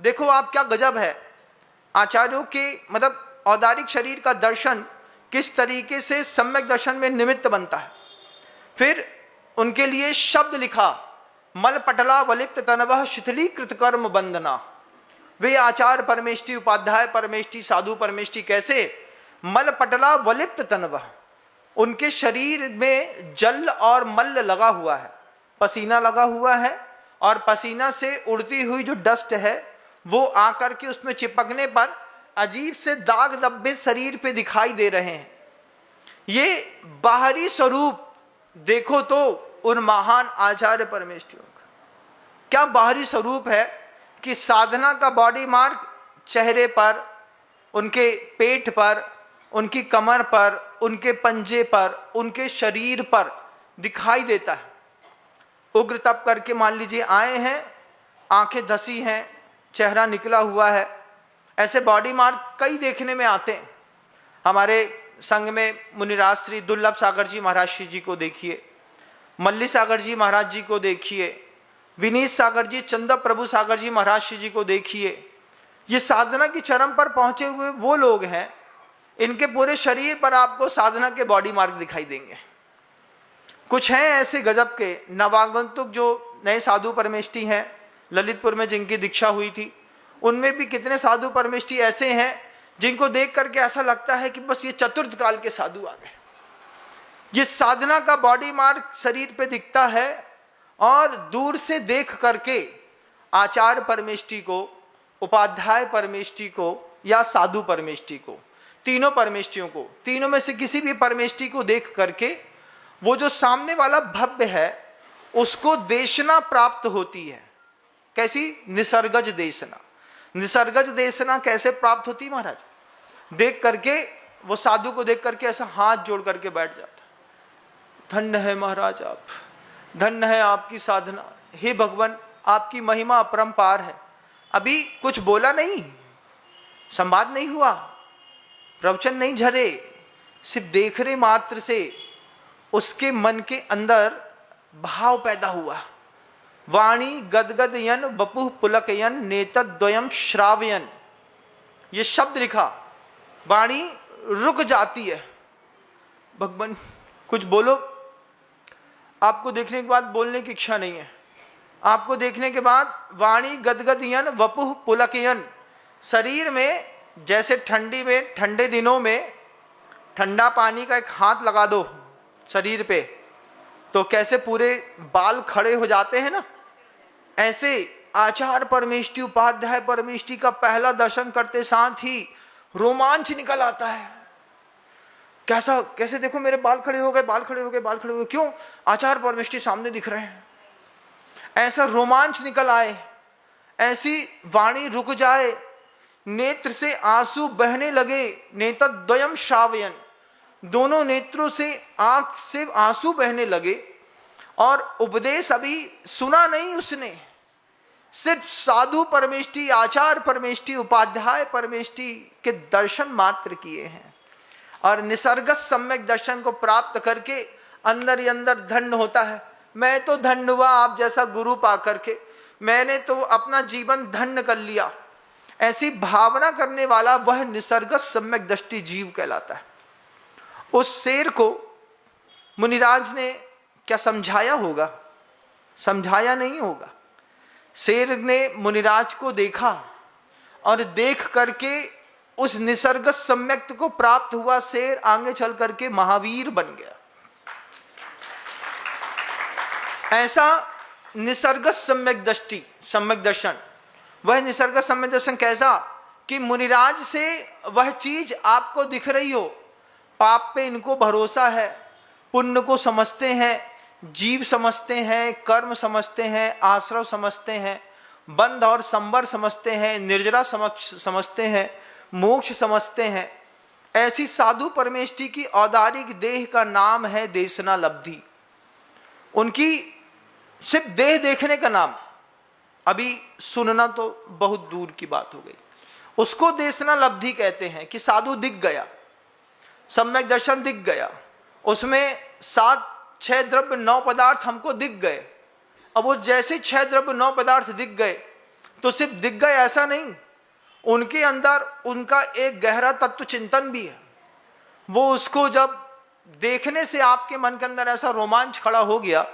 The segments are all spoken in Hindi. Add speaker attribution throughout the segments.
Speaker 1: देखो आप क्या गजब है, आचार्यों के मतलब औदारिक शरीर का दर्शन किस तरीके से सम्यक दर्शन में निमित्त बनता है। फिर उनके लिए शब्द लिखा, मल पटला वलिप्त तनवः शिथिलीकृत कर्म बंधना। वे आचार्य परमेष्टि, उपाध्याय परमेष्टि, साधु परमेष्टि कैसे? मल पटला वलिप्त तनवः, उनके शरीर में जल और मल लगा हुआ है, पसीना लगा हुआ है, और पसीना से उड़ती हुई जो डस्ट है वो आकर के उसमें चिपकने पर अजीब से दाग धब्बे शरीर पे दिखाई दे रहे हैं। ये बाहरी स्वरूप देखो तो उन महान आचार्य परमेष्ठियों का क्या बाहरी स्वरूप है कि साधना का बॉडी मार्क चेहरे पर, उनके पेट पर, उनकी कमर पर, उनके पंजे पर, उनके शरीर पर दिखाई देता है। उग्र तप करके मान लीजिए आए हैं, आंखें धसी हैं, चेहरा निकला हुआ है, ऐसे बॉडी मार्क कई देखने में आते हैं। हमारे संघ में मुनिराज श्री दुर्लभ सागर जी महाराज जी को देखिए, मल्ली सागर जी महाराज जी को देखिए, विनीत सागर जी, चंदा प्रभु सागर जी महाराज जी को देखिए। ये साधना की चरम पर पहुंचे हुए वो लोग हैं, इनके पूरे शरीर पर आपको साधना के बॉडी मार्क दिखाई देंगे। कुछ हैं ऐसे गजब के नवागंतुक जो नए साधु परमेष्टि हैं, ललितपुर में जिनकी दीक्षा हुई थी, उनमें भी कितने साधु परमेष्टि ऐसे हैं जिनको देख करके ऐसा लगता है कि बस ये चतुर्थ काल के साधु आ गए। ये साधना का बॉडी मार्क शरीर पे दिखता है, और दूर से देख करके आचार्य परमेष्टि को, उपाध्याय परमेष्टि को या साधु परमेष्टि को, तीनों परमेष्टियों को, तीनों में से किसी भी परमेष्टि को देख करके वो जो सामने वाला भव्य है उसको देशना प्राप्त होती है। कैसी? निसर्गज देशना। निसर्गज देशना कैसे प्राप्त होती महाराज? देख करके वो साधु को देख करके ऐसा हाथ जोड़ करके बैठ जाता, धन्य है महाराज आप, धन्य है आपकी साधना, हे भगवान आपकी महिमा अपरंपार है। अभी कुछ बोला नहीं, संवाद नहीं हुआ, प्रवचन नहीं झरे, सिर्फ देखने मात्र से उसके मन के अंदर भाव पैदा हुआ। वाणी गदगदयन वपुः पुलकयन नेतद्वयम श्रावयन, ये शब्द लिखा, वाणी रुक जाती है। भगवान कुछ बोलो, आपको देखने के बाद बोलने की इच्छा नहीं है, आपको देखने के बाद वाणी गदगदयन वपुः पुलकयन, शरीर में जैसे ठंडी में, ठंडे दिनों में ठंडा पानी का एक हाथ लगा दो शरीर पे तो कैसे पूरे बाल खड़े हो जाते हैं ना, ऐसे आचार्य परमेष्टि, उपाध्याय परमेष्टि का पहला दर्शन करते साथ ही रोमांच निकल आता है। कैसा, कैसे देखो मेरे बाल खड़े हो गए, बाल खड़े हो गए, बाल खड़े हो गए, क्यों? आचार्य परमेष्टि सामने दिख रहे हैं। ऐसा रोमांच निकल आए, ऐसी वाणी रुक जाए, नेत्र से आंसू बहने लगे, नेतद्वयम श्रावयन, दोनों नेत्रों से आंख से आंसू बहने लगे, और उपदेश अभी सुना नहीं उसने, सिर्फ साधु परमेष्टि, आचार्य परमेष्टि, उपाध्याय परमेष्टि के दर्शन मात्र किए हैं, और निसर्गत सम्यक दर्शन को प्राप्त करके अंदर ही अंदर धन्य होता है। मैं तो धन्य हुआ आप जैसा गुरु पा करके, मैंने तो अपना जीवन धन्य कर लिया, ऐसी भावना करने वाला वह निसर्गत सम्यक दृष्टि जीव कहलाता है। उस शेर को मुनिराज ने क्या समझाया होगा? समझाया नहीं होगा। शेर ने मुनिराज को देखा और देख करके उस निसर्गत सम्यक्त को प्राप्त हुआ शेर आगे चल करके महावीर बन गया। ऐसा निसर्गत सम्यक दृष्टि, सम्यक दर्शन, वह निसर्गत सम्यक दर्शन कैसा कि मुनिराज से वह चीज आपको दिख रही हो, पाप पे इनको भरोसा है, पुण्य को समझते हैं, जीव समझते हैं, कर्म समझते हैं, आश्रव समझते हैं, बंध और संबर समझते हैं, निर्जरा समझते हैं, मोक्ष समझते हैं। ऐसी साधु परमेष्टि की औदारिक देह का नाम है देशना लब्धि। उनकी सिर्फ देह देखने का नाम, अभी सुनना तो बहुत दूर की बात हो गई, उसको देशना लब्धि कहते हैं कि साधु दिख गया, सम्यक दर्शन दिख गया, उसमें 7 6 द्रव्य 9 पदार्थ हमको दिख गए। अब वो जैसे 6 द्रव्य 9 पदार्थ दिख गए, तो सिर्फ दिख गए ऐसा नहीं, उनके अंदर उनका एक गहरा तत्व चिंतन भी है। वो उसको जब देखने से आपके मन के अंदर ऐसा रोमांच खड़ा हो गया,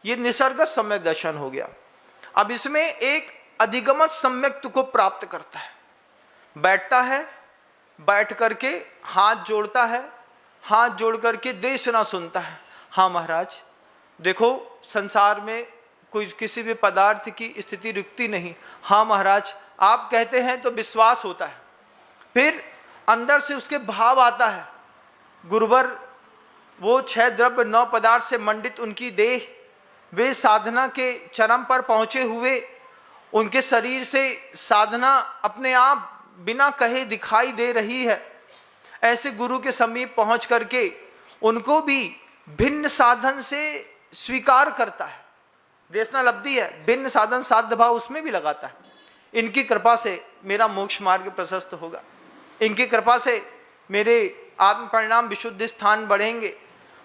Speaker 1: ये निसर्गत सम्यक दर्शन हो गया। अब इसमें एक अधिगमत सम्यक्त्व को प्राप्त करता है। बैठता है, बैठ करके हाथ जोड़ता है, हाथ जोड़ करके देशना सुनता है। हाँ महाराज, देखो संसार में कोई किसी भी पदार्थ की स्थिति रुकती नहीं। हाँ महाराज, आप कहते हैं तो विश्वास होता है। फिर अंदर से उसके भाव आता है। गुरुवर वो 6 द्रव्य 9 पदार्थ से मंडित उनकी देह, वे साधना के चरम पर पहुंचे हुए, उनके शरीर से साधना अपने आप बिना कहे दिखाई दे रही है। ऐसे गुरु के समीप पहुंच करके उनको भी भिन्न साधन से स्वीकार करता है। देशना लब्धि है, भिन्न साधन साध्य भाव उसमें भी लगाता है। इनकी कृपा से मेरा मोक्ष मार्ग प्रशस्त होगा, इनकी कृपा से मेरे आत्म परिणाम विशुद्ध स्थान बढ़ेंगे।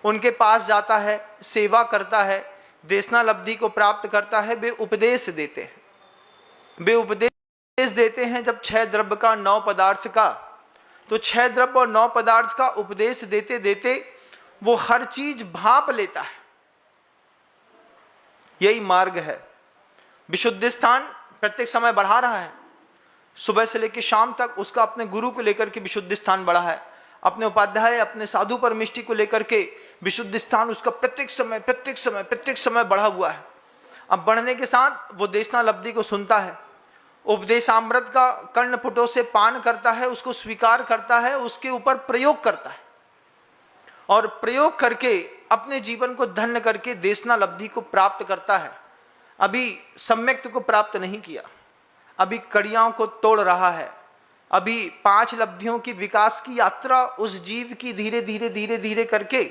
Speaker 1: उनके पास जाता है, सेवा करता है, देशना लब्धि को प्राप्त करता है। वे उपदेश देते हैं, वे उपदेश देते हैं जब 6 द्रव्य का 9 पदार्थ का, तो 6 द्रव्य और 9 पदार्थ का उपदेश देते देते वो हर चीज भाप लेता है। यही मार्ग है। विशुद्ध स्थान प्रत्येक समय बढ़ा रहा है। सुबह से लेकर शाम तक उसका अपने गुरु को लेकर के विशुद्ध स्थान बढ़ा है। अपने उपाध्याय, अपने साधु परमिष्टि को लेकर के विशुद्ध स्थान उसका प्रत्येक समय बढ़ा हुआ है। अब बढ़ने के साथ वो देशना लब्धि को सुनता है, उपदेशामृत का कर्णपुटों से पान करता है, उसको स्वीकार करता है, उसके ऊपर प्रयोग करता है और प्रयोग करके अपने जीवन को धन्य करके देशना लब्धि को प्राप्त करता है। अभी सम्यक्त्व को प्राप्त नहीं किया, अभी कड़ियाओं को तोड़ रहा है। अभी 5 लब्धियों की विकास की यात्रा उस जीव की धीरे धीरे करके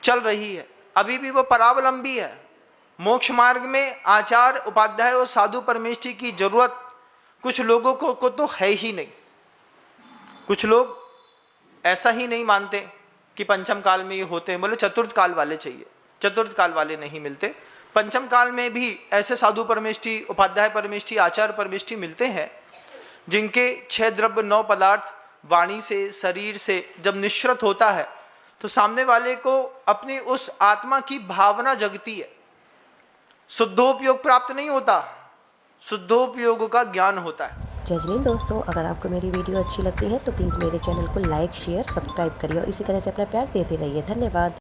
Speaker 1: चल रही है। अभी भी वो परावलंबी है। मोक्ष मार्ग में आचार्य, उपाध्याय और साधु परमेष्ठी की जरूरत कुछ लोगों को तो है ही नहीं। कुछ लोग ऐसा ही नहीं मानते कि पंचम काल में ये होते हैं, बोले चतुर्थ काल वाले चाहिए। चतुर्थ काल वाले नहीं मिलते। पंचम काल में भी ऐसे साधु परमेष्ठी, उपाध्याय परमेष्ठी, आचार्य परमेष्ठी मिलते हैं जिनके 6 द्रव्य 9 पदार्थ वाणी से, शरीर से जब निश्रित होता है तो सामने वाले को अपनी उस आत्मा की भावना जगती है। शुद्धोपयोग प्राप्त नहीं होता, शुद्धोपयोग का ज्ञान होता है।
Speaker 2: जय हिंद दोस्तों, अगर आपको मेरी वीडियो अच्छी लगती है तो प्लीज़ मेरे चैनल को लाइक, शेयर, सब्सक्राइब करिए और इसी तरह से अपना प्यार देते रहिए। धन्यवाद।